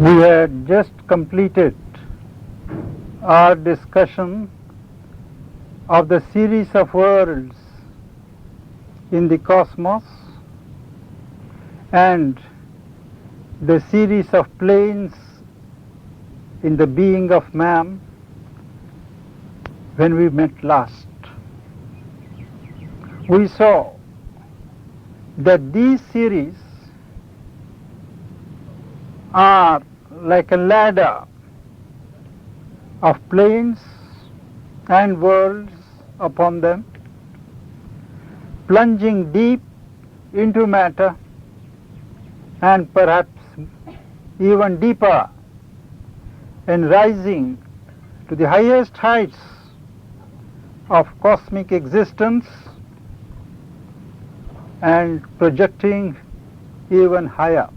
We had just completed our discussion of the series of worlds in the cosmos and the series of planes in the being of man when we met last. We saw that these series are like a ladder of planes and worlds upon them, plunging deep into matter and perhaps even deeper and rising to the highest heights of cosmic existence and projecting even higher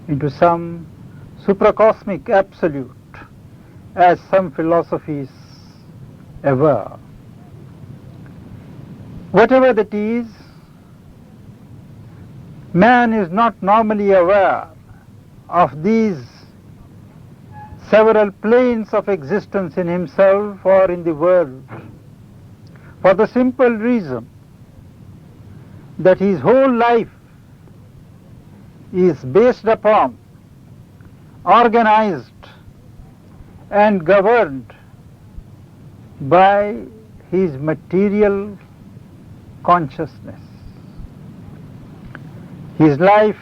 into some supracosmic absolute, as some philosophies aver. Whatever that is, man is not normally aware of these several planes of existence in himself or in the world, for the simple reason that his whole life is based upon, organized and governed by his material consciousness. His life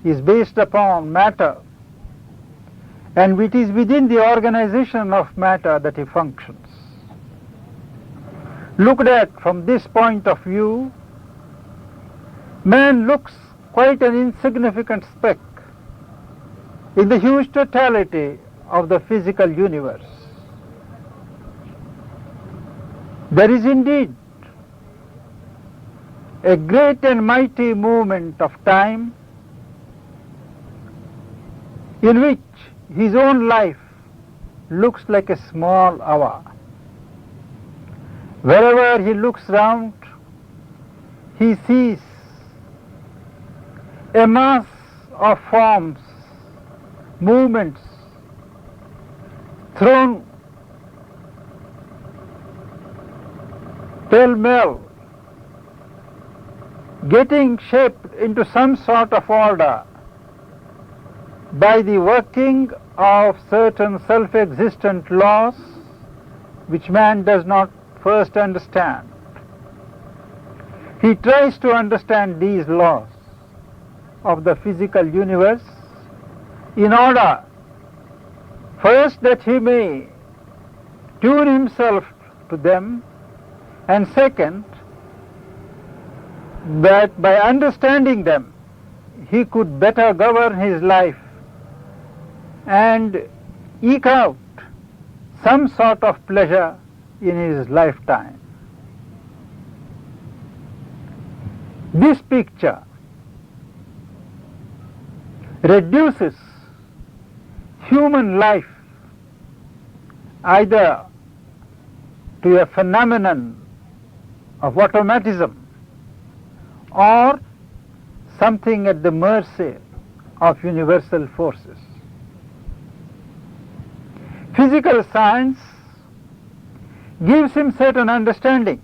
is based upon matter, and it is within the organization of matter that he functions. Looked at from this point of view, man looks quite an insignificant speck in the huge totality of the physical universe. There is indeed a great and mighty movement of time in which his own life looks like a small hour. Wherever he looks round, he sees a mass of forms, movements, thrown pell-mell, getting shaped into some sort of order by the working of certain self-existent laws which man does not first understand. He tries to understand these laws of the physical universe in order, first, that he may tune himself to them, and second, that by understanding them he could better govern his life and eke out some sort of pleasure in his lifetime. This picture reduces human life either to a phenomenon of automatism or something at the mercy of universal forces. Physical science gives him certain understanding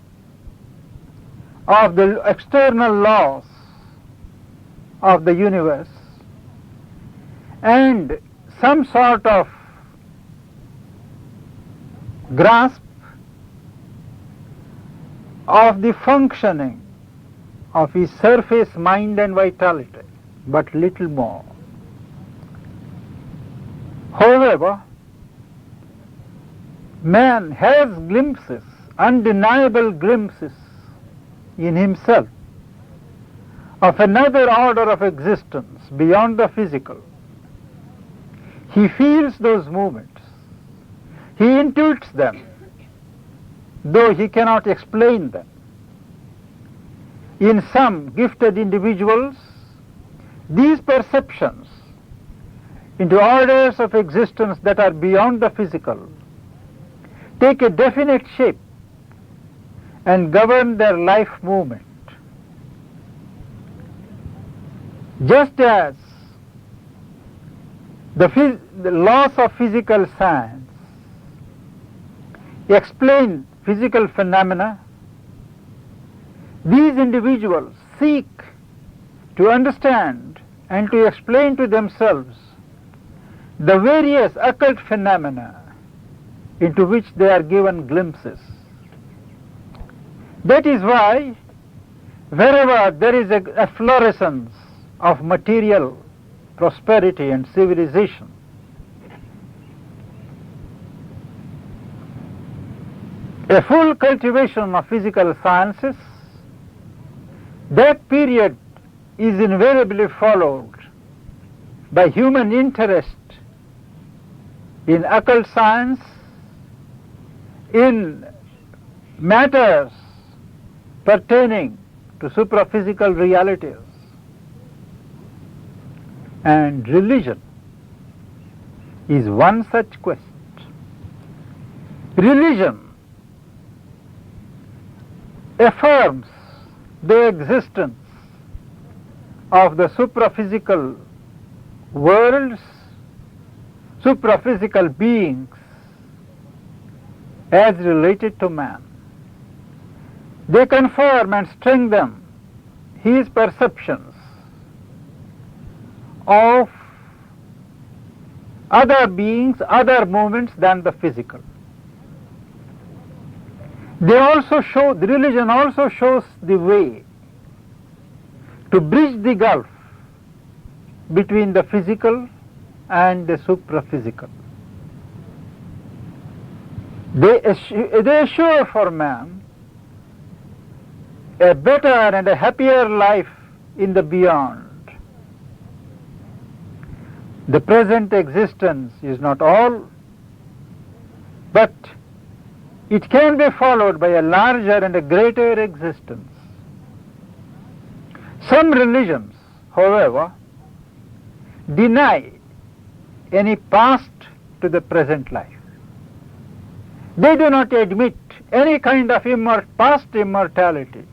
of the external laws of the universe and some sort of grasp of the functioning of his surface mind and vitality, but little more. However, man has glimpses, undeniable glimpses in himself of another order of existence beyond the physical. He feels those movements. He intuits them, though he cannot explain them. In some gifted individuals, these perceptions into orders of existence that are beyond the physical take a definite shape and govern their life movement. Just as The laws of physical science explain physical phenomena. These individuals seek to understand and to explain to themselves the various occult phenomena into which they are given glimpses. That is why wherever there is a efflorescence of material prosperity and civilization, a full cultivation of physical sciences, that period is invariably followed by human interest in occult science, in matters pertaining to supraphysical realities. And religion is one such quest. Religion affirms the existence of the supraphysical worlds, supraphysical beings as related to man. They confirm and strengthen his perceptions of other beings, other movements than the physical. The religion also shows the way to bridge the gulf between the physical and the supraphysical. They assure for man a better and a happier life in the beyond. The present existence is not all, but it can be followed by a larger and a greater existence. Some religions, however, deny any past to the present life. They do not admit any kind of past immortality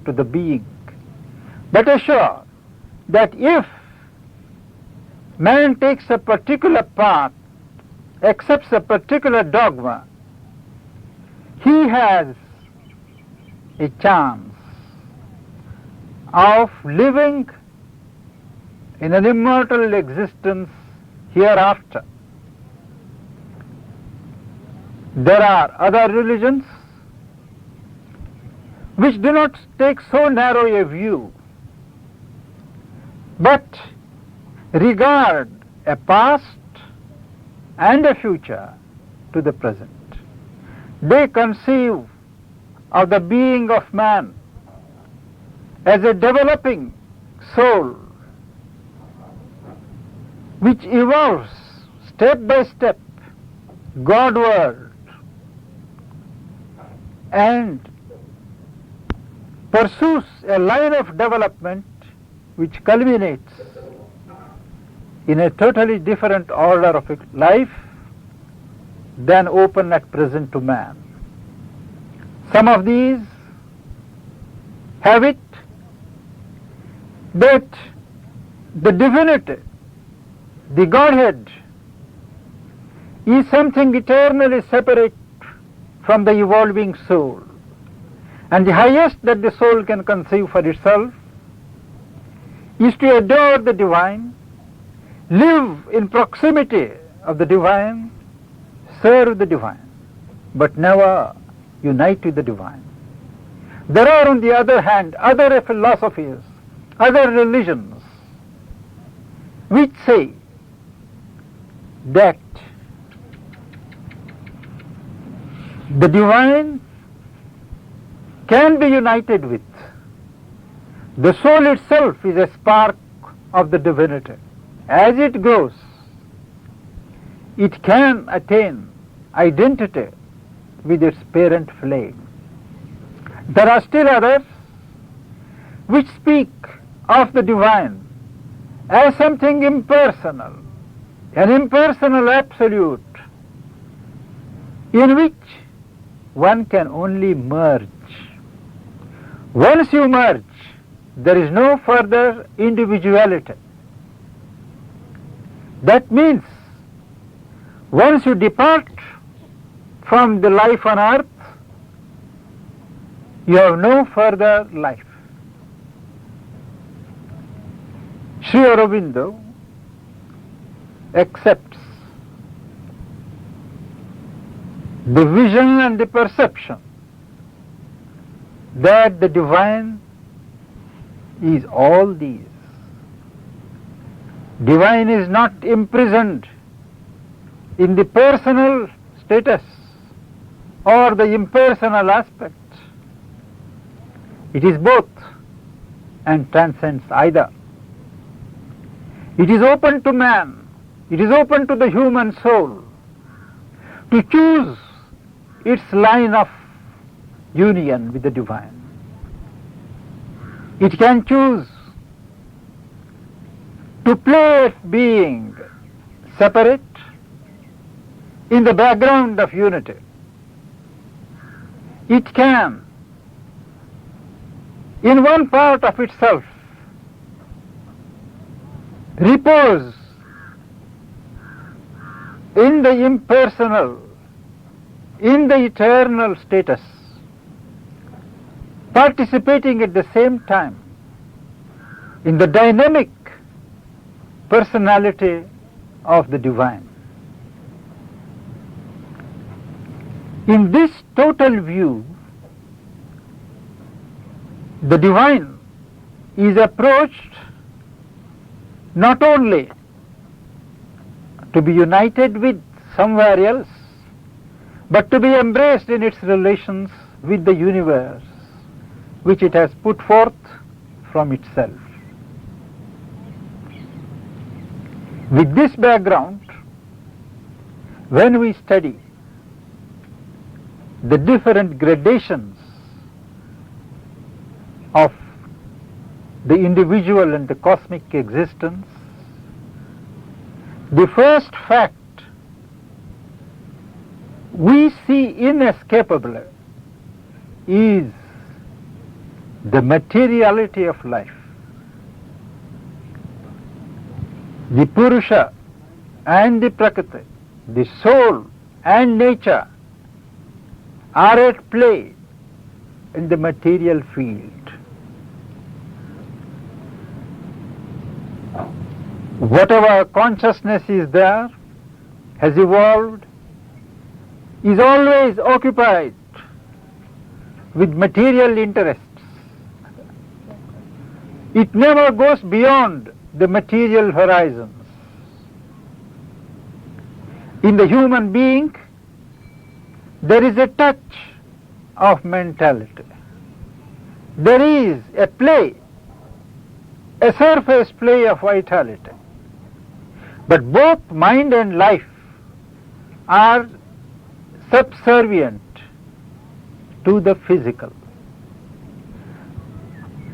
to the being, but assure that if man takes a particular path, accepts a particular dogma, he has a chance of living in an immortal existence hereafter. There are other religions which do not take so narrow a view, but regard a past and a future to the present. They conceive of the being of man as a developing soul which evolves step by step Godward and pursues a line of development which culminates in a totally different order of life than open at present to man. Some of these have it that the divinity, the Godhead, is something eternally separate from the evolving soul, and the highest that the soul can conceive for itself is to adore the divine, live in proximity of the divine, serve the divine, but never unite with the divine. There are, on the other hand, other philosophies, other religions, which say that the divine can be united with. The soul itself is a spark of the divinity. As it grows, it can attain identity with its parent flame. There are still others which speak of the divine as something impersonal, an impersonal absolute in which one can only merge. Once you merge, there is no further individuality. That means once you depart from the life on earth, you have no further life. Sri Aurobindo accepts the vision and the perception that the divine is all these. Divine is not imprisoned in the personal status or the impersonal aspect. It is both and transcends either. It is open to man, it is open to the human soul to choose its line of union with the divine. It can choose to play at being separate in the background of unity. It can, in one part of itself, repose in the impersonal, in the eternal status, participating at the same time in the dynamic personality of the divine. In this total view, the divine is approached not only to be united with somewhere else, but to be embraced in its relations with the universe, which it has put forth from itself. With this background, when we study the different gradations of the individual and the cosmic existence, the first fact we see inescapably is the materiality of life. The Purusha and the Prakriti, the soul and nature are at play in the material field. Whatever consciousness is there, has evolved, is always occupied with material interests. It never goes beyond the material horizons. In the human being, there is a touch of mentality. There is a play, a surface play of vitality. But both mind and life are subservient to the physical.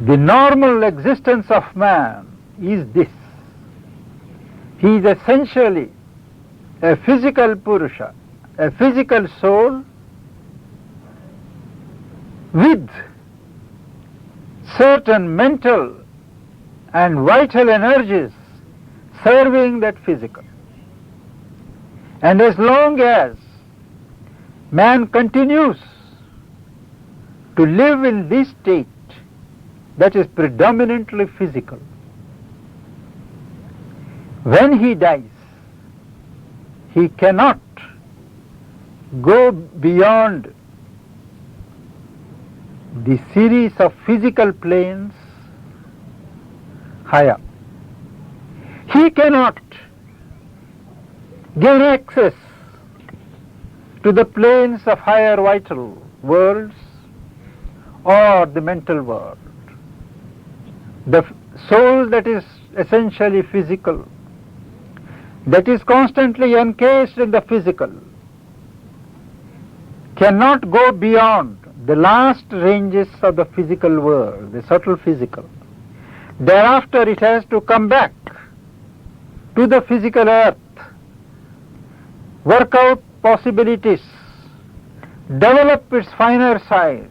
The normal existence of man is this. He is essentially a physical Purusha, a physical soul with certain mental and vital energies serving that physical. And as long as man continues to live in this state that is predominantly physical, when he dies, he cannot go beyond the series of physical planes higher. He cannot gain access to the planes of higher vital worlds or the mental world. The soul that is essentially physical, that is constantly encased in the physical, cannot go beyond the last ranges of the physical world, the subtle physical. Thereafter it has to come back to the physical earth, work out possibilities, develop its finer side,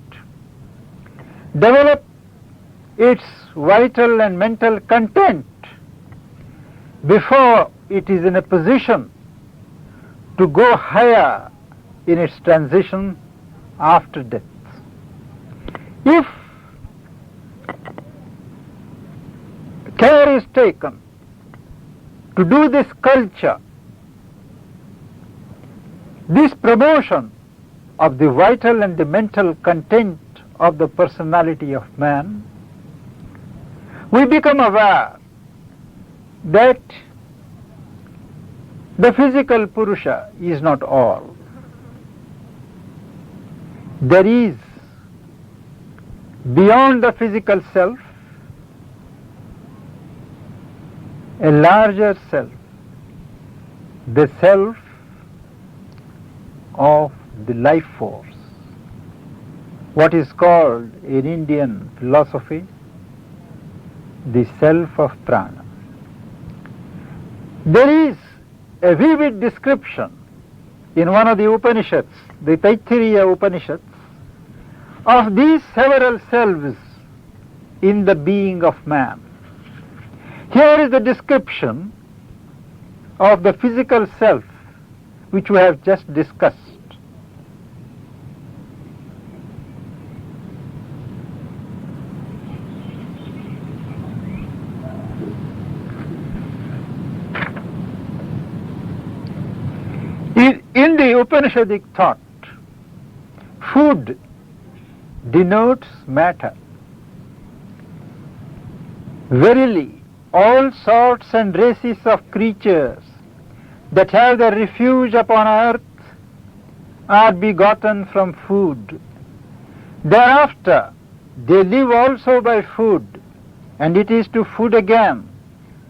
develop its vital and mental content, before it is in a position to go higher in its transition after death. If care is taken to do this culture, this promotion of the vital and the mental content of the personality of man, we become aware that the physical Purusha is not all. There is, beyond the physical self, a larger self, the self of the life force, what is called in Indian philosophy the self of prana. There is a vivid description in one of the Upanishads, the Taittiriya Upanishads, of these several selves in the being of man. Here is the description of the physical self which we have just discussed. In the Upanishadic thought, food denotes matter. Verily, all sorts and races of creatures that have their refuge upon earth are begotten from food. Thereafter, they live also by food, and it is to food again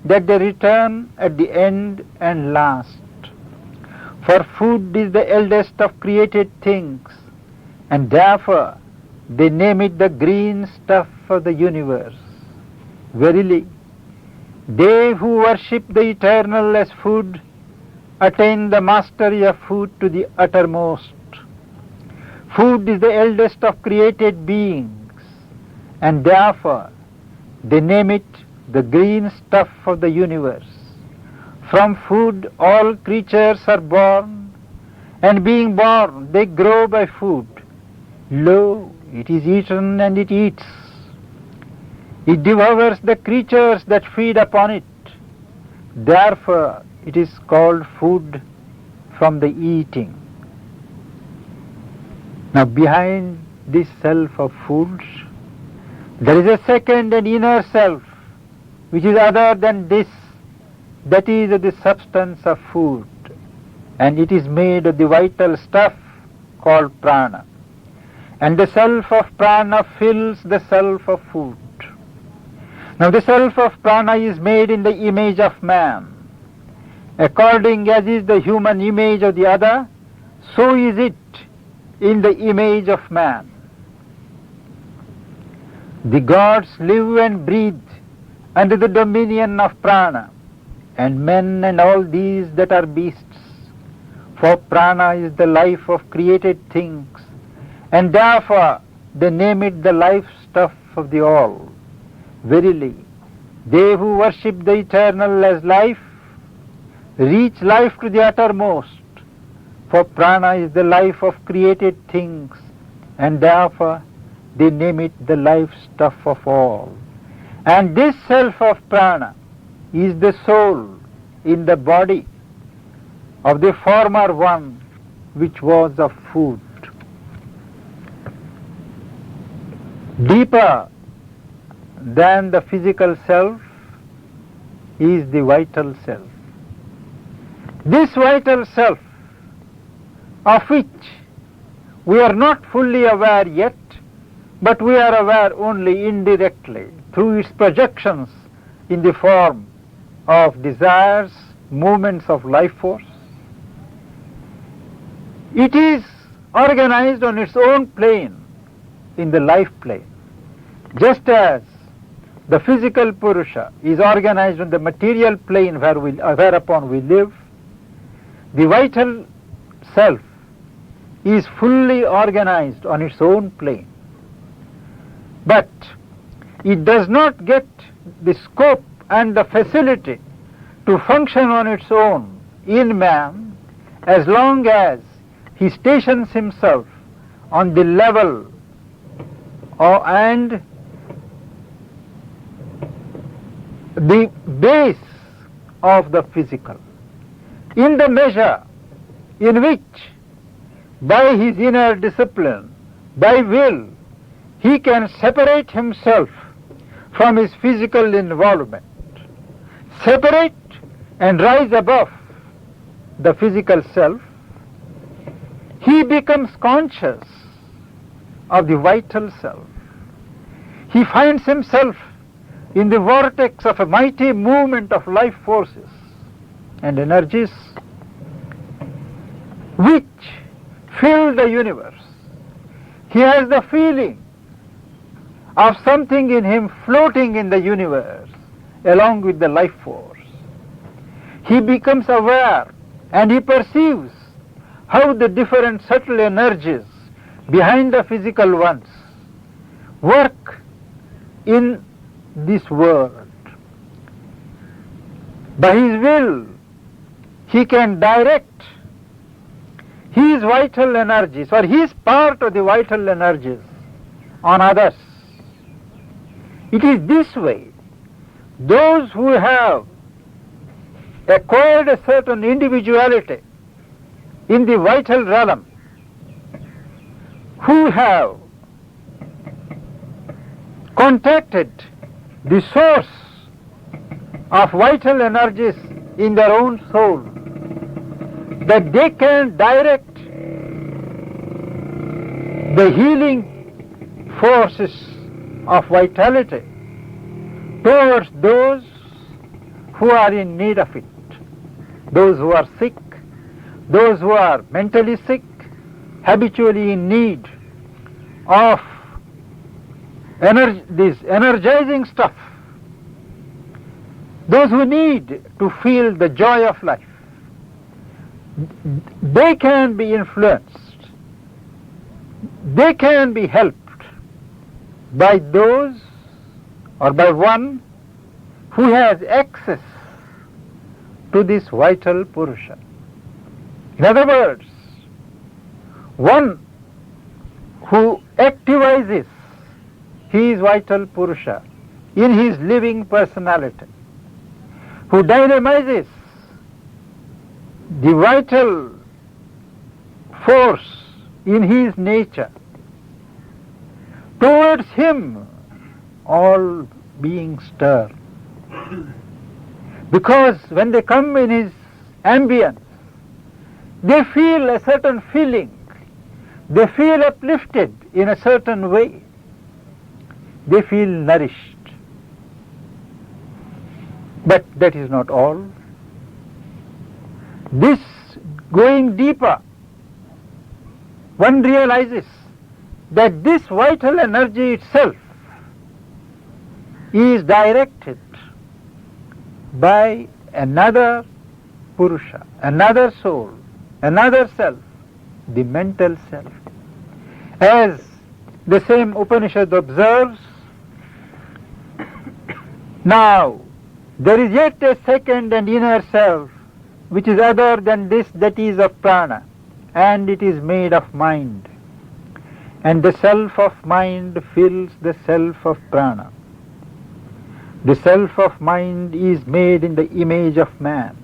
that they return at the end and last. For food is the eldest of created things, and therefore they name it the green stuff of the universe. Verily, they who worship the eternal as food attain the mastery of food to the uttermost. Food is the eldest of created beings, and therefore they name it the green stuff of the universe. From food all creatures are born, and being born they grow by food. Lo, it is eaten and it eats. It devours the creatures that feed upon it. Therefore it is called food from the eating. Now behind this self of foods, there is a second and inner self which is other than this, that is the substance of food, and it is made of the vital stuff called prana. And the self of prana fills the self of food. Now the self of prana is made in the image of man. According as is the human image of the other, so is it in the image of man. The gods live and breathe under the dominion of prana, and men and all these that are beasts. For prana is the life of created things, and therefore they name it the life stuff of the all. Verily, they who worship the eternal as life reach life to the uttermost, for prana is the life of created things, and therefore they name it the life stuff of all. And this self of prana is the soul in the body of the former one which was of food. Deeper than the physical self is the vital self. This vital self, of which we are not fully aware yet, but we are aware only indirectly through its projections in the form of desires, movements of life force. It is organized on its own plane, in the life plane, just as the physical Purusha is organized on the material plane whereupon we live. The vital self is fully organized on its own plane, but it does not get the scope and the facility to function on its own in man as long as he stations himself on the level and the base of the physical, in the measure in which by his inner discipline, by will, he can separate himself from his physical involvement, separate and rise above the physical self, he becomes conscious of the vital self. He finds himself in the vortex of a mighty movement of life forces and energies which fill the universe. He has the feeling of something in him floating in the universe along with the life force. He becomes aware and he perceives how the different subtle energies behind the physical ones work in this world. By his will, he can direct his vital energies or his part of the vital energies on others. It is this way those who have acquired a certain individuality in the vital realm, who have contacted the source of vital energies in their own soul, that they can direct the healing forces of vitality towards those who are in need of it, those who are sick, those who are mentally sick, habitually in need of this energizing stuff, those who need to feel the joy of life. They can be influenced, they can be helped by those or by one who has access to this vital Purusha. In other words, one who activizes his vital Purusha in his living personality, who dynamizes the vital force in his nature, towards him all beings stir. Because when they come in his ambience, they feel a certain feeling, they feel uplifted in a certain way, they feel nourished. But that is not all. This going deeper, one realizes that this vital energy itself is directed by another Purusha, another soul, another self, the mental self. As the same Upanishad observes, now there is yet a second and inner self which is other than this, that is of prana, and it is made of mind. And the self of mind fills the self of prana. The self of mind is made in the image of man.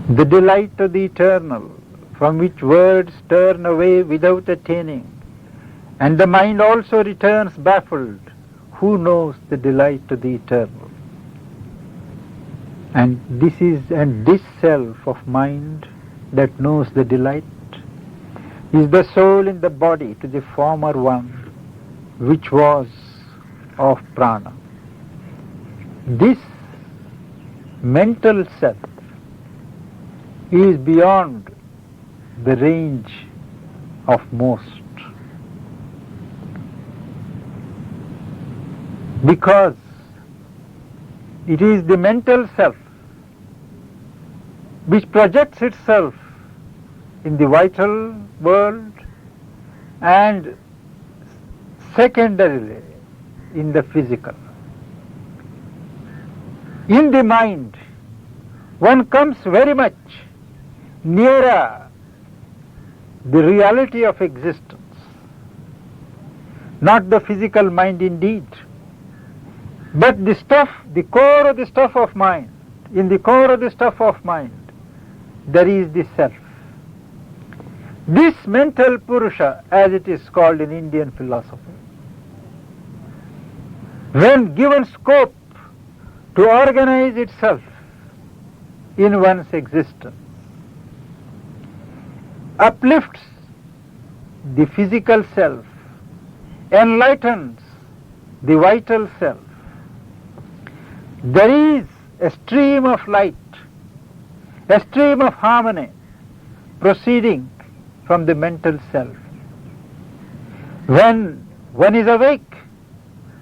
The delight of the eternal, from which words turn away without attaining, and the mind also returns baffled. Who knows the delight of the eternal? And this self of mind that knows the delight is the soul in the body to the former one, which was of prana. This mental self is beyond the range of most, because it is the mental self which projects itself in the vital world, and secondarily in the physical. In the mind, one comes very much nearer the reality of existence, not the physical mind indeed, but the stuff, the core of the stuff of mind. In the core of the stuff of mind, there is the self. This mental Purusha, as it is called in Indian philosophy, when given scope to organize itself in one's existence, uplifts the physical self, enlightens the vital self. There is a stream of light, a stream of harmony proceeding from the mental self. When one is awake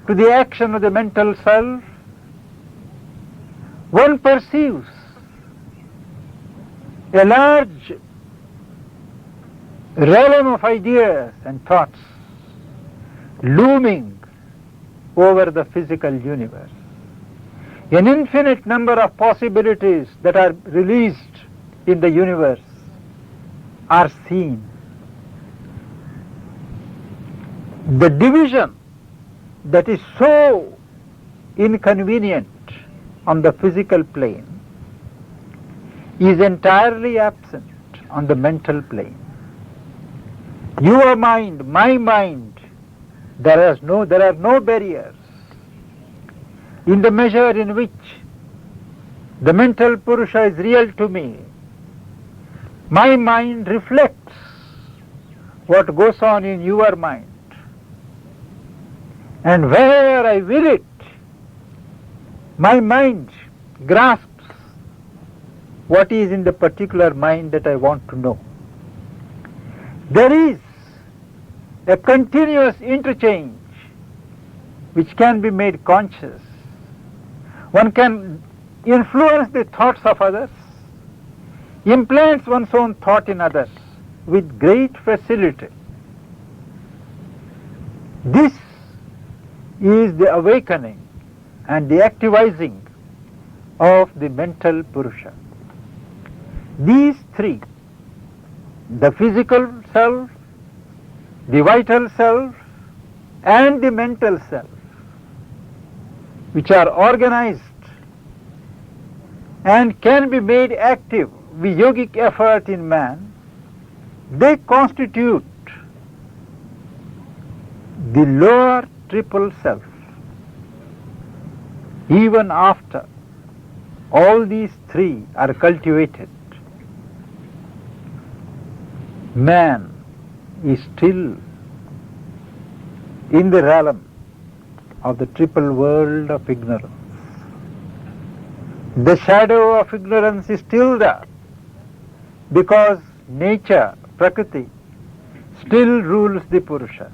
to the action of the mental self, one perceives a large realm of ideas and thoughts looming over the physical universe. An infinite number of possibilities that are released in the universe are seen. The division that is so inconvenient on the physical plane is entirely absent on the mental plane. Your mind, my mind, there are no barriers. In the measure in which the mental Purusha is real to me, my mind reflects what goes on in your mind. And wherever I will it, my mind grasps what is in the particular mind that I want to know. There is a continuous interchange which can be made conscious. One can influence the thoughts of others, implants one's own thought in others with great facility. This is the awakening and the activizing of the mental Purusha. These three, the physical self, the vital self, and the mental self, which are organized and can be made active with yogic effort in man, they constitute the lower triple self. Even after all these three are cultivated, man is still in the realm of the triple world of ignorance. The shadow of ignorance is still there because nature, Prakriti, still rules the Purusha.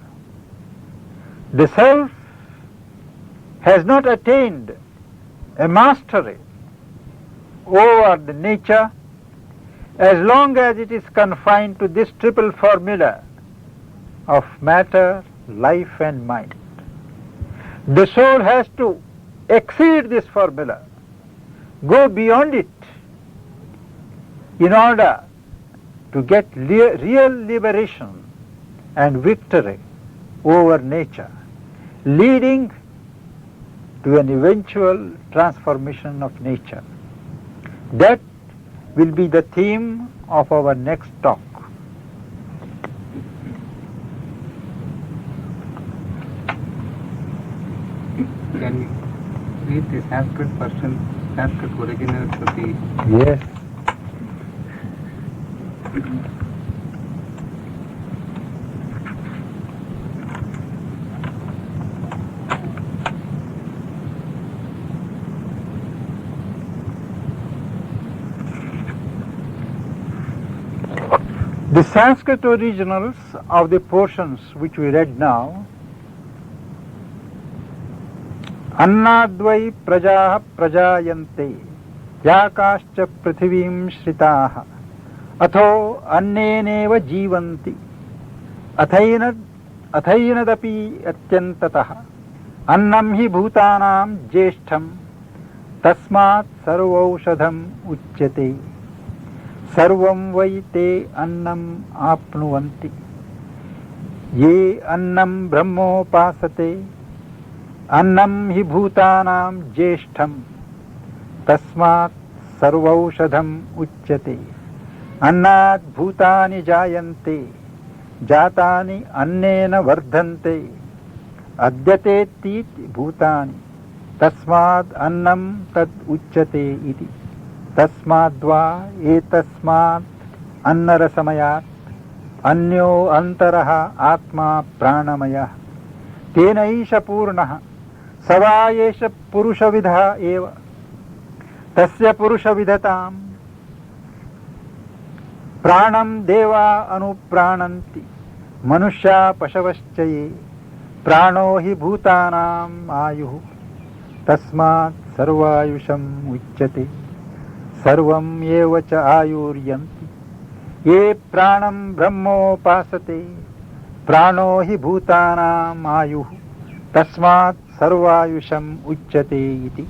The self has not attained a mastery over the nature as long as it is confined to this triple formula of matter, life and mind. The soul has to exceed this formula, go beyond it in order to get real liberation and victory over nature, leading to an eventual transformation of nature. That will be the theme of our next talk. Can we read the Sanskrit version, Sanskrit original to the... Yes. The Sanskrit originals of the portions which we read now, Annadvai prajaha prajayante yakascha prithivim shritaha atho anneneva jivanti athainadapi atyantataha Annam hi bhutanam jeshtham tasmat sarvaushadham uchyate. Sarvam vai te annam apnuvanti. Ye annam brahmopasate. Annam hi bhutanam jeshtham tasmat sarvaushadham uchyate. Annat bhutani jayante jatani annena vardhante adyate tit bhutani tasmad annam tad uchyate iti. Tasmadva etasmad annarasamayat अन्यो अंतरः आत्मा प्राणमयः तेनैष पूर्णः सवा एष पुरुषविदः एव तस्य पुरुषविदताम् प्राणं देवा अनुप्राणन्ति मनुष्या पशवश्च ये प्राणो हि भूतानाम् आयुः तस्मात् सर्वायुषम् उच्यते सर्वं एव च आयुर्यन्ति ये प्राणं ब्रह्मोपासते प्राणो हि भूतानाम् आयुः तस्मात् सर्वायुषम् उच्यते इति.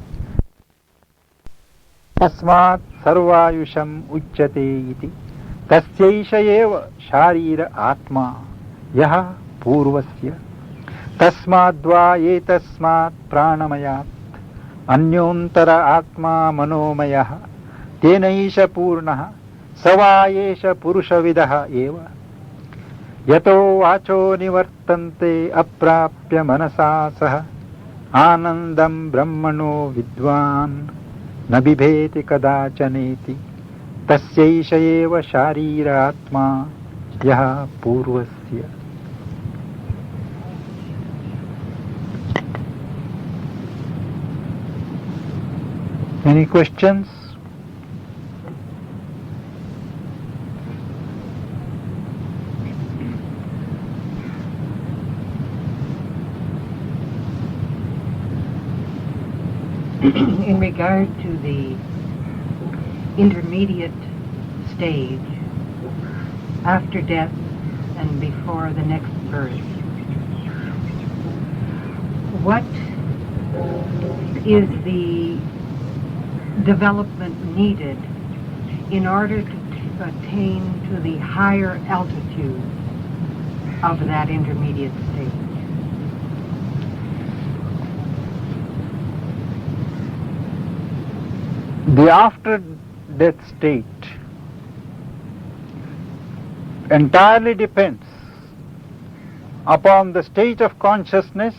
तस्मात् सर्वायुषम् उच्यते इति. तस्यैष एव शारीर आत्मा यः पूर्वस्य तस्माद्वा एतस्मात् प्राणमयात् अन्योन्तर आत्मा मनोमयः तेनैष पूर्णः सवा एष पुरुषविदः एव यतो वाचो निवर्तन्ते अप्राप्य मनसा सह आनन्दं ब्रह्मणो विद्वान् न बिभेति कदाचनेति तस्यैष एव शारीर आत्मा यः पूर्वस्य. Any questions? In regard to the intermediate stage after death and before the next birth, what is the development needed in order to attain to the higher altitude of that intermediate stage? The after death state entirely depends upon the state of consciousness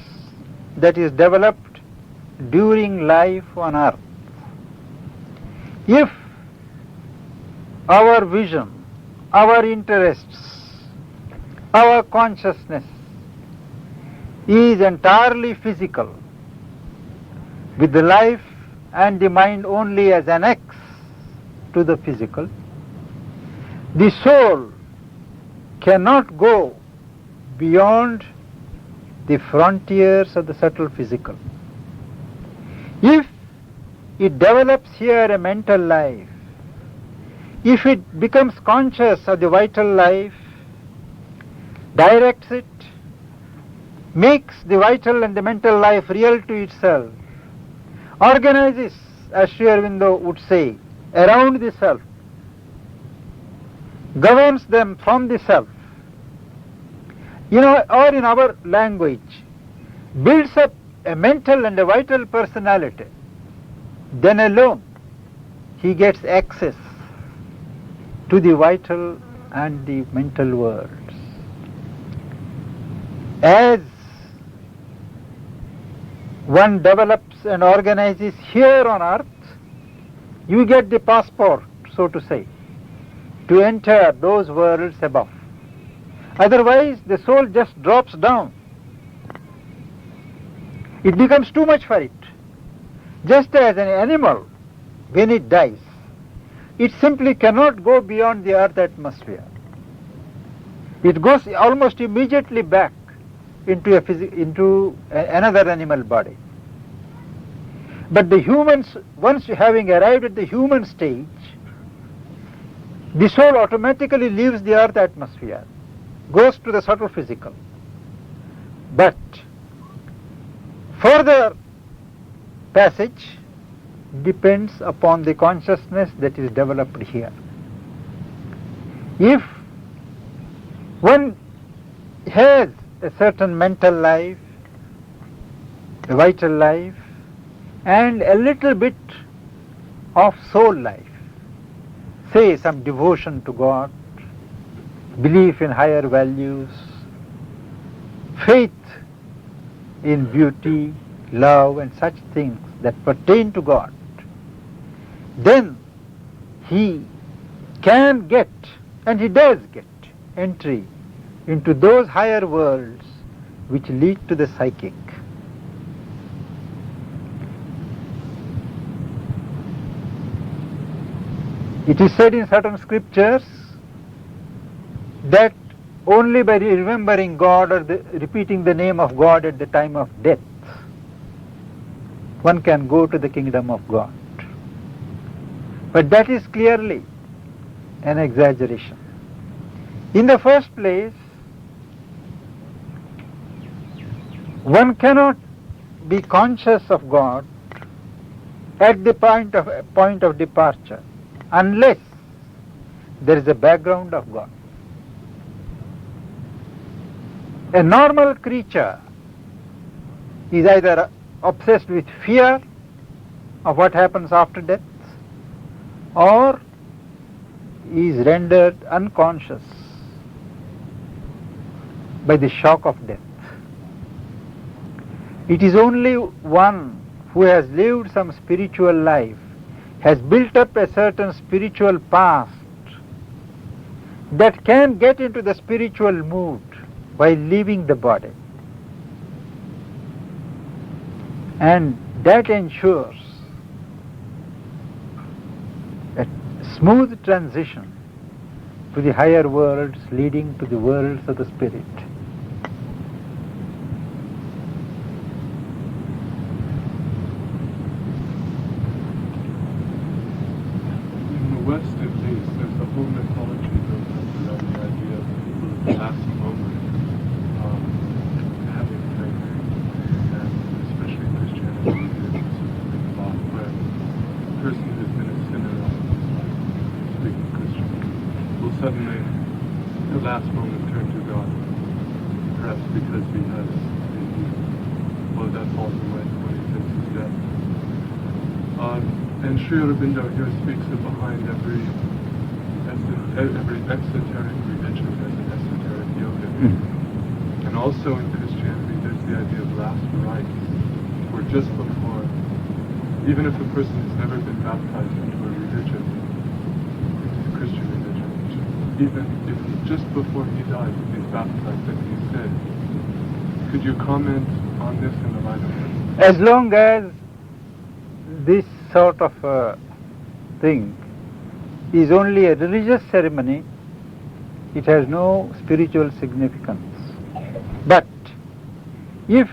that is developed during life on earth. If our vision, our interests, our consciousness is entirely physical, with the life and the mind only as an X to the physical, the soul cannot go beyond the frontiers of the subtle physical. If it develops here a mental life, if it becomes conscious of the vital life, directs it, makes the vital and the mental life real to itself, organizes, as Sri Aurobindo would say, around the self, governs them from the self, or in our language, builds up a mental and a vital personality, then alone he gets access to the vital and the mental worlds. As one develops and organizes here on earth, you get the passport, so to say, to enter those worlds above. Otherwise, the soul just drops down. It becomes too much for it. Just as an animal, when it dies, it simply cannot go beyond the earth atmosphere. It goes almost immediately back into another animal body. But the humans, once having arrived at the human stage, the soul automatically leaves the earth atmosphere, goes to the subtle physical. But further passage depends upon the consciousness that is developed here. If one has a certain mental life, a vital life, and a little bit of soul life, say some devotion to God, belief in higher values, faith in beauty, love, and such things that pertain to God, then he can get, and he does get, entry into those higher worlds which lead to the psychic. It is said in certain scriptures that only by remembering God or repeating the name of God at the time of death, one can go to the kingdom of God. But that is clearly an exaggeration. In the first place, one cannot be conscious of God at the point of departure unless there is a background of God. A normal creature is either obsessed with fear of what happens after death, or is rendered unconscious by the shock of death. It is only one who has lived some spiritual life, has built up a certain spiritual past, that can get into the spiritual mood by leaving the body. And that ensures a smooth transition to the higher worlds leading to the worlds of the spirit. In the West, at least, there's a whole mythology built up around the idea of people at the last moment having faith, and especially Christianity, there's a specific thought where a person who's been a sinner all his life, speaking Christian, will suddenly, at the last moment, turn to God, perhaps because he has that falls away when he thinks he's dead. And Sri Aurobindo here speaks of behind every exoteric religion there's an esoteric yoga. And also in Christianity there's the idea of last rites, where just before, even if a person has never been baptized into a religion, into the Christian religion, even if just before he dies he's baptized and he's saved. Could you comment on this in the light of this? As long as this sort of thing is only a religious ceremony, it has no spiritual significance. But if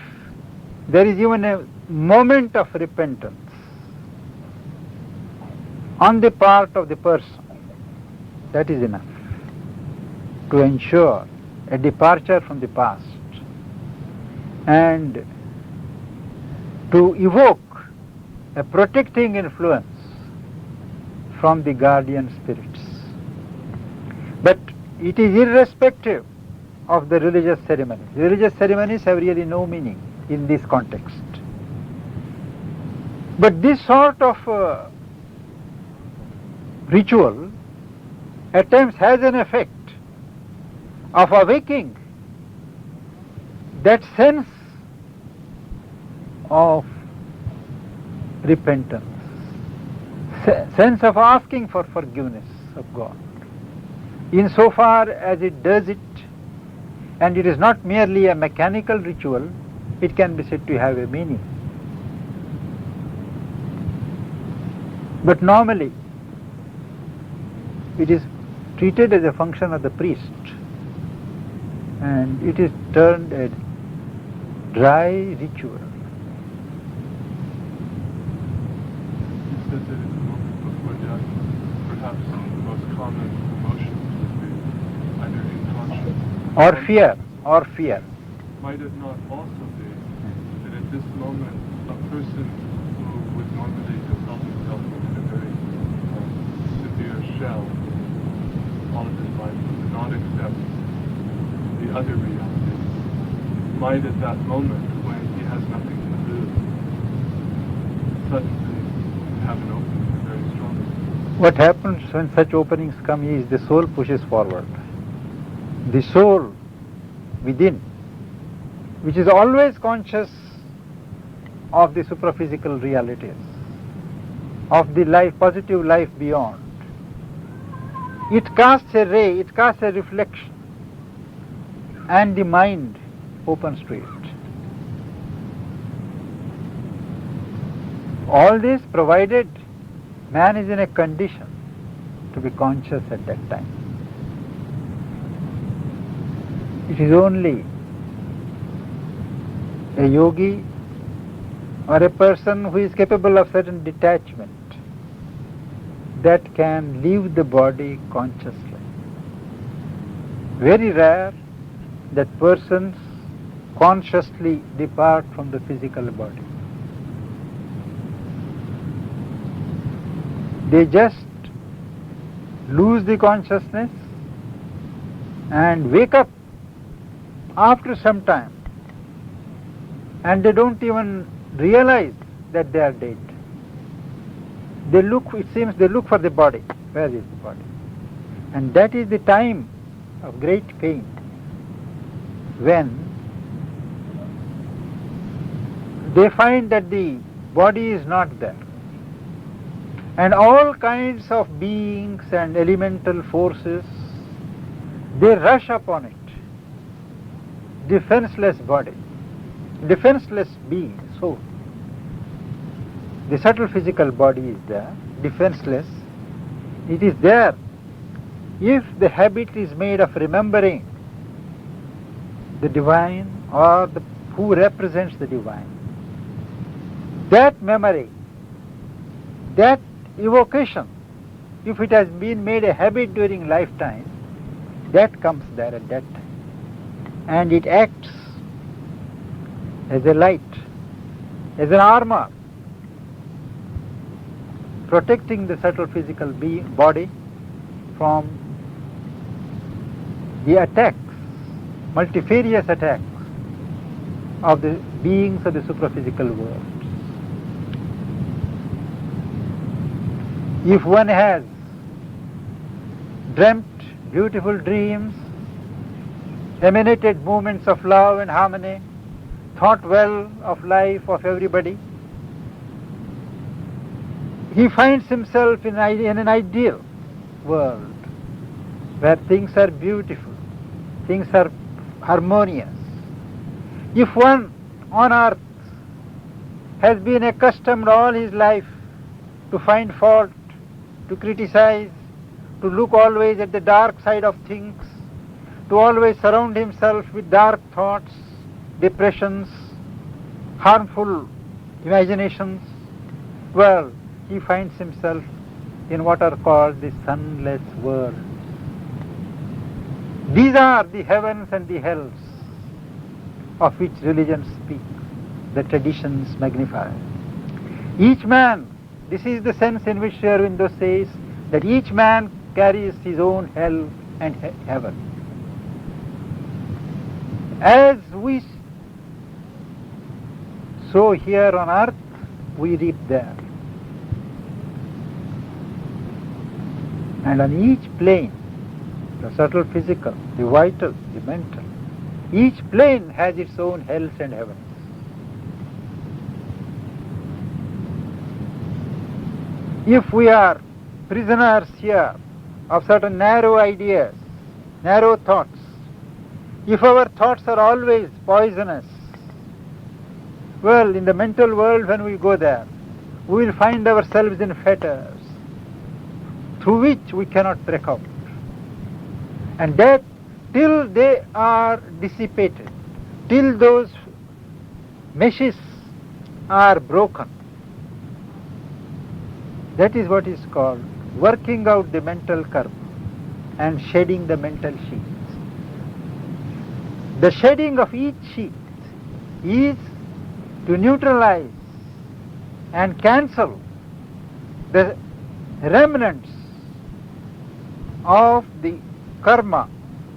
there is even a moment of repentance on the part of the person, that is enough to ensure a departure from the past and to evoke a protecting influence from the guardian spirits. But it is irrespective of the religious ceremonies. Religious ceremonies have really no meaning in this context. But this sort of ritual at times has an effect of awaking that sense of repentance, sense of asking for forgiveness of God. Insofar as it does it, and it is not merely a mechanical ritual, it can be said to have a meaning. But normally, it is treated as a function of the priest, and it is termed a dry ritual. That in the moment before death, perhaps the most common emotions would be either incontinence Or fear. Might it not also be that at this moment, a person who would normally have felt himself in a very severe shell all of his life, would not accept the other reality, might at that moment, when he has nothing to lose, suddenly have an opening, a very strong opening. What happens when such openings come is the soul pushes forward. The soul within, which is always conscious of the supraphysical realities, of the life, positive life beyond, it casts a ray, it casts a reflection, and the mind opens to it. All this provided man is in a condition to be conscious at that time. It is only a yogi or a person who is capable of certain detachment that can leave the body consciously. Very rare that persons consciously depart from the physical body. They just lose the consciousness and wake up after some time, and they don't even realize that they are dead. They look, it seems they look for the body. Where is the body? And that is the time of great pain, when they find that the body is not there, and all kinds of beings and elemental forces, they rush upon it. Defenseless body, defenseless being, soul. The subtle physical body is there, defenseless. It is there if the habit is made of remembering the divine or who represents the divine. That memory, that evocation, if it has been made a habit during lifetime, that comes there at that time. And it acts as a light, as an armor, protecting the subtle physical body from the attacks, multifarious attacks of the beings of the supraphysical world. If one has dreamt beautiful dreams, emanated movements of love and harmony, thought well of life, of everybody, he finds himself in an ideal world where things are beautiful, things are harmonious. If one on earth has been accustomed all his life to find fault, to criticize, to look always at the dark side of things, to always surround himself with dark thoughts, depressions, harmful imaginations, well, he finds himself in what are called the sunless world. These are the heavens and the hells of which religions speak, the traditions magnify. Each man, this is the sense in which Sri Aurobindo says that each man carries his own hell and heaven. As we sow here on earth, we reap there. And on each plane, the subtle physical, the vital, the mental, each plane has its own hells and heavens. If we are prisoners here of certain narrow ideas, narrow thoughts, if our thoughts are always poisonous, well, in the mental world when we go there, we will find ourselves in fetters through which we cannot break out. And that till they are dissipated, till those meshes are broken, that is what is called working out the mental karma and shedding the mental sheath. The shedding of each sheath is to neutralize and cancel the remnants of the karma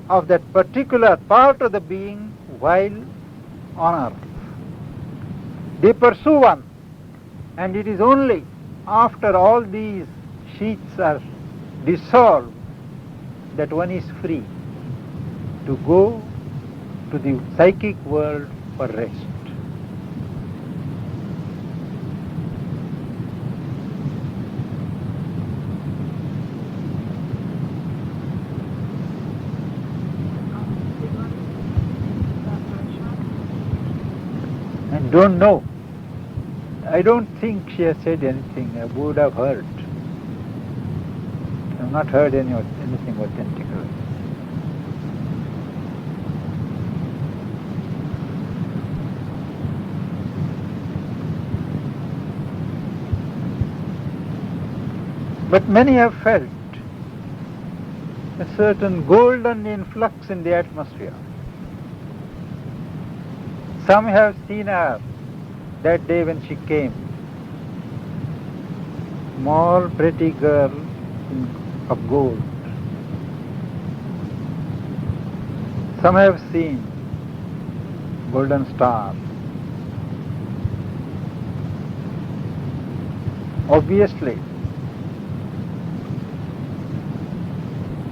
of that particular part of the being while on earth. They pursue one, and it is only after all these sheaths are dissolved that one is free to go to the psychic world for rest. And don't know. I don't think she has said anything. I would have heard. I have not heard anything authentically. But many have felt a certain golden influx in the atmosphere. Some have seen her that day when she came. Small, pretty girl of gold. Some have seen golden star. Obviously,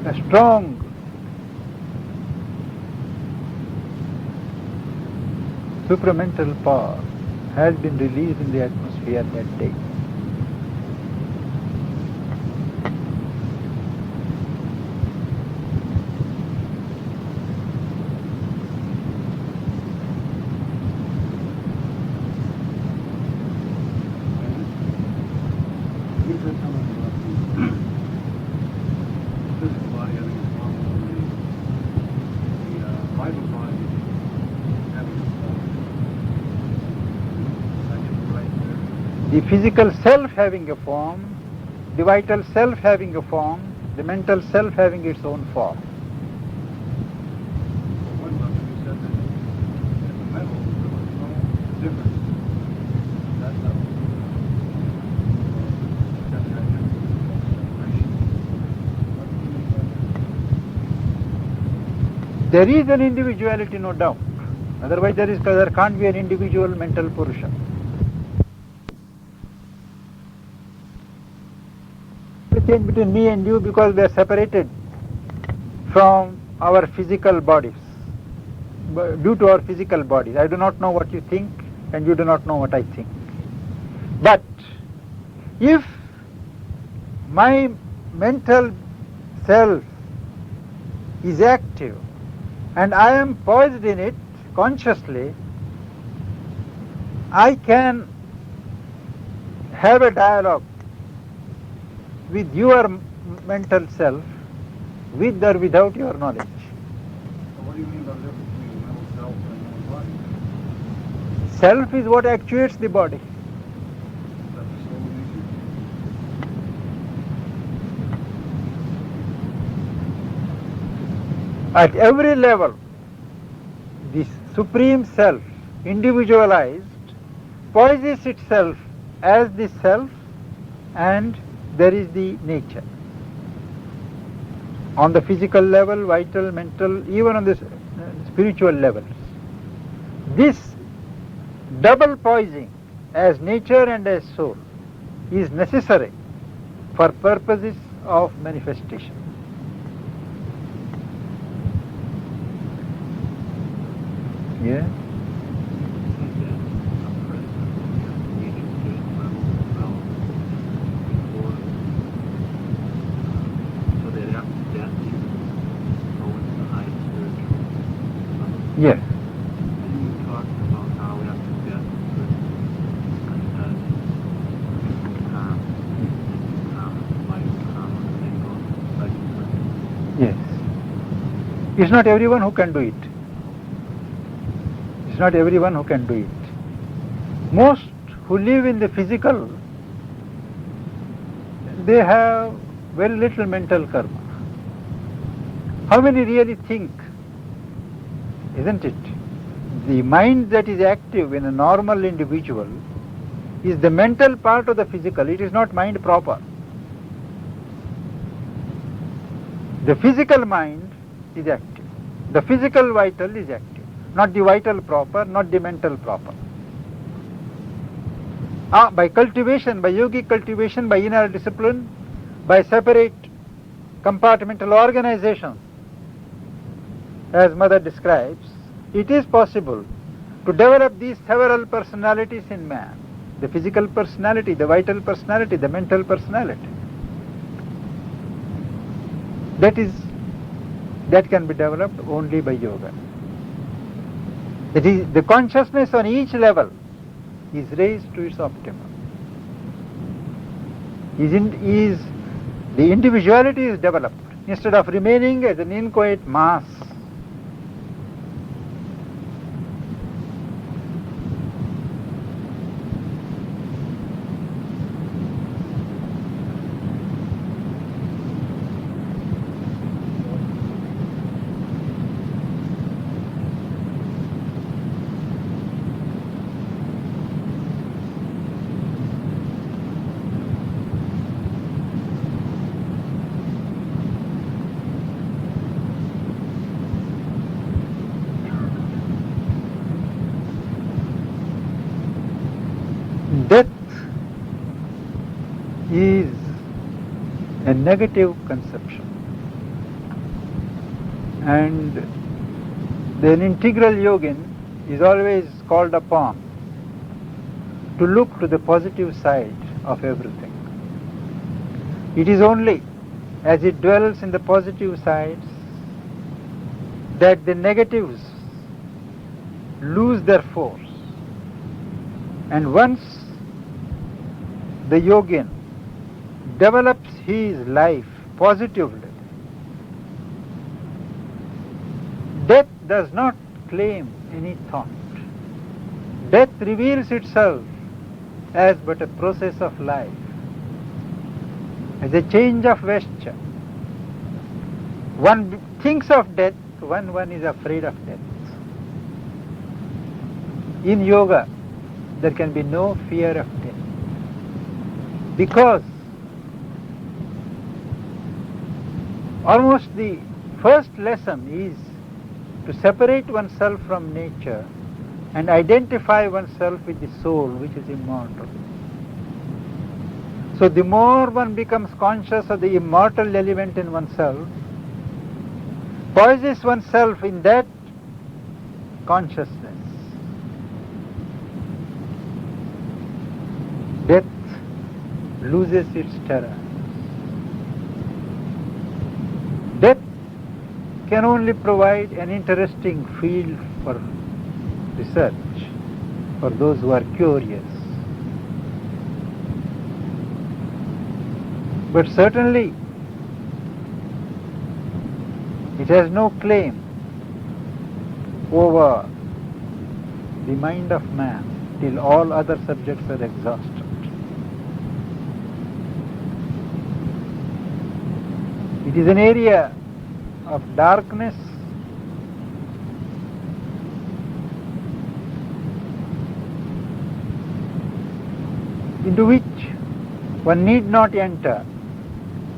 a strong supramental power has been released in the atmosphere that day. The physical self having a form, the vital self having a form, the mental self having its own form. There is an individuality, no doubt. Otherwise there can't be an individual mental Purusha. The change between me and you because we are separated from our physical bodies, due to our physical bodies. I do not know what you think and you do not know what I think. But if my mental self is active and I am poised in it consciously, I can have a dialogue with your mental self, with or without your knowledge. So what do you mean by the difference between mental self and body? Self is what actuates the body. That's the soul nature? At every level, the Supreme Self, individualized, poises itself as the self, and there is the nature. On the physical level, vital, mental, even on the spiritual levels. This double poising as nature and as soul is necessary for purposes of manifestation. Yeah? Yes. You talked about how after death Yes. It's not everyone who can do it. It's not everyone who can do it. Most who live in the physical, they have very little mental karma. How many really think? Isn't it? the mind that is active in a normal individual is the mental part of the physical. It is not mind proper. The physical mind is active. The physical vital is active. Not the vital proper, not the mental proper. By cultivation, by yogic cultivation, by inner discipline, by separate compartmental organization, as Mother describes, it is possible to develop these several personalities in man. The physical personality, the vital personality, the mental personality. That can be developed only by yoga. That is, the consciousness on each level is raised to its optimum. The individuality is developed instead of remaining as an inchoate mass. Death is a negative conception, and an integral yogin is always called upon to look to the positive side of everything. It is only as it dwells in the positive sides that the negatives lose their force. And once the yogin develops his life positively, death does not claim any thought. Death reveals itself as but a process of life, as a change of vesture. One thinks of death when one is afraid of death. In yoga, there can be no fear of death, because almost the first lesson is to separate oneself from nature and identify oneself with the soul, which is immortal. So the more one becomes conscious of the immortal element in oneself, poises oneself in that consciousness, death loses its terror. Death can only provide an interesting field for research for those who are curious. But certainly it has no claim over the mind of man till all other subjects are exhausted. It is an area of darkness into which one need not enter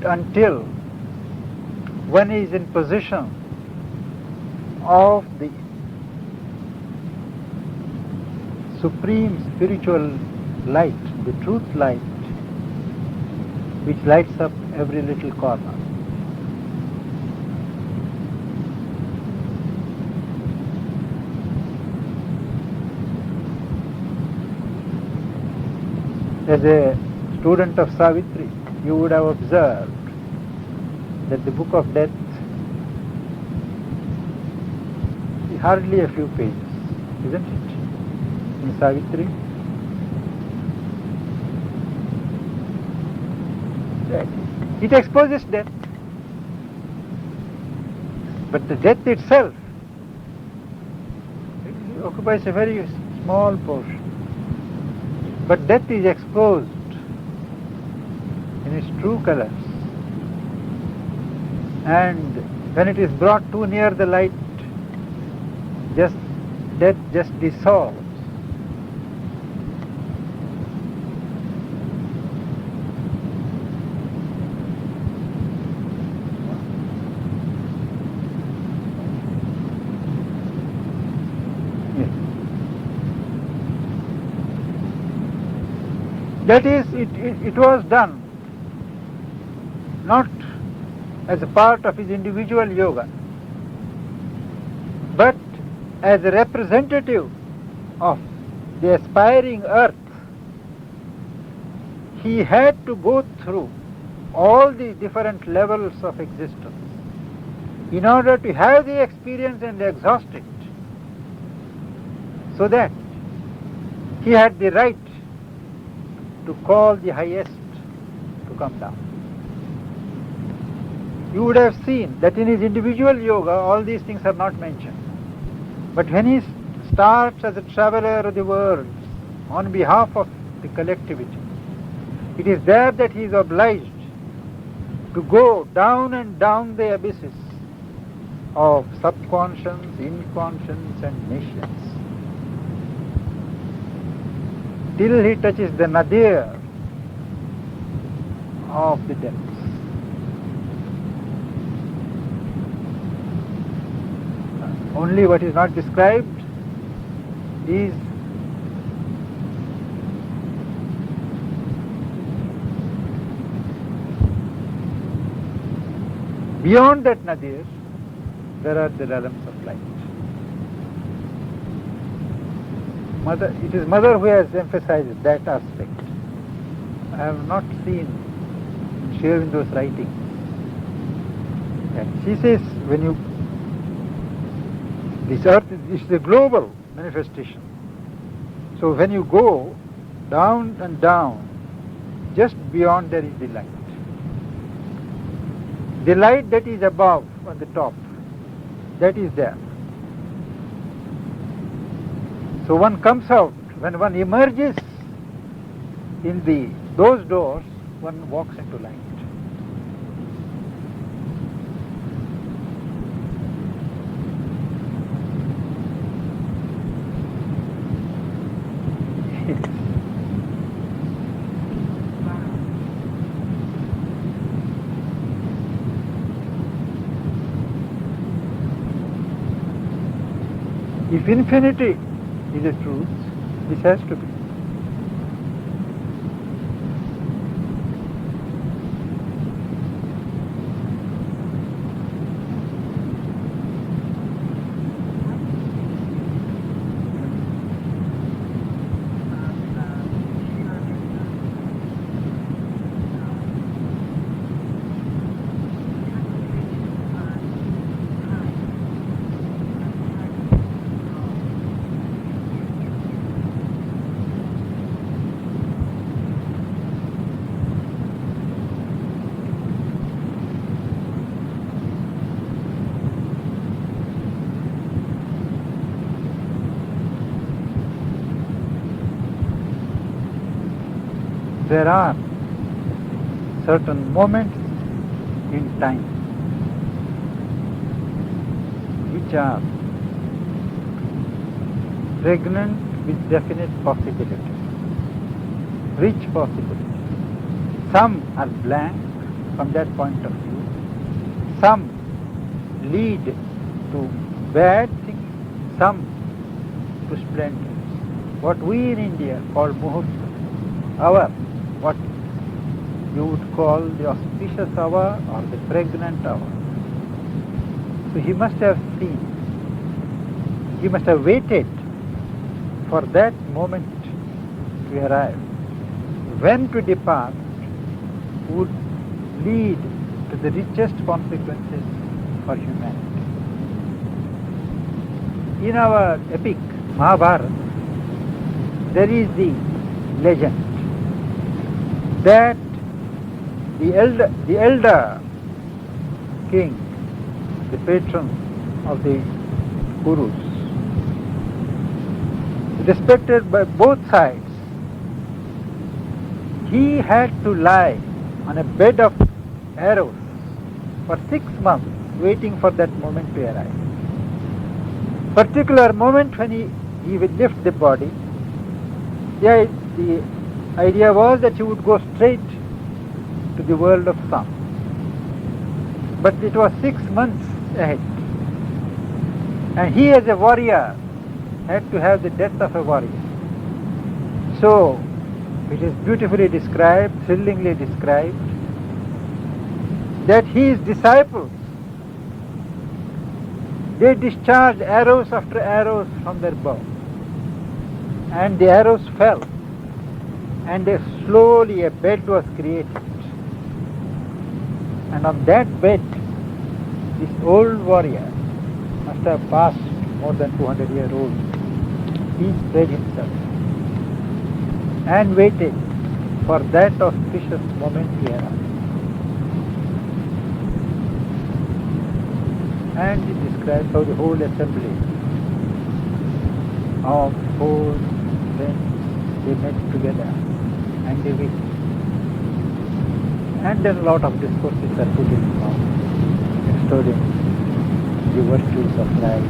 until one is in possession of the supreme spiritual light, the truth light, which lights up every little corner. As a student of Savitri, you would have observed that the book of death is hardly a few pages, isn't it? In Savitri, it exposes death, but the death itself occupies a very small portion. But death is exposed in its true colors, and when it is brought too near the light, just death just dissolves. Yes. That is, it was done not as a part of his individual yoga, but as a representative of the aspiring earth. He had to go through all the different levels of existence in order to have the experience and exhaust it, so that he had the right to call the highest to come down. You would have seen that in his individual yoga all these things are not mentioned. But when he starts as a traveler of the world on behalf of the collectivity, it is there that he is obliged to go down and down the abysses of subconscience, inconscience and nations, till he touches the nadir of the depths. Only what is not described is beyond that nadir, there are the realms of light. It is Mother who has emphasized that aspect. I have not seen in Sri Aurobindo's writings. And she says, this earth is a global manifestation. So when you go down and down, just beyond there is the light. The light that is above on the top, that is there. So one comes out, when one emerges in those doors, one walks into light. If infinity is a truth, this has to be. There are certain moments in time which are pregnant with definite possibilities, rich possibilities. Some are blank from that point of view. Some lead to bad things, some to splendid. What we in India call muhurta, what you would call the auspicious hour or the pregnant hour. So he must have seen, he must have waited for that moment to arrive. When to depart would lead to the richest consequences for humanity. In our epic Mahabharata, there is the legend that the elder king, the patron of the Kurus, respected by both sides, he had to lie on a bed of arrows for 6 months waiting for that moment to arrive. particular moment when he would lift the body, the idea was that he would go straight to the world of sound. But it was 6 months ahead. And he as a warrior had to have the death of a warrior. So, it is beautifully described, thrillingly described, that his disciples, they discharged arrows after arrows from their bow. And the arrows fell. And slowly a bed was created. And on that bed, this old warrior must have passed more than 200 years old. He spread himself and waited for that auspicious moment he arrived. And it describes how the whole assembly of 4 friends, they met together and they waited. And then a lot of discourses are put in now, extolling the virtues of life,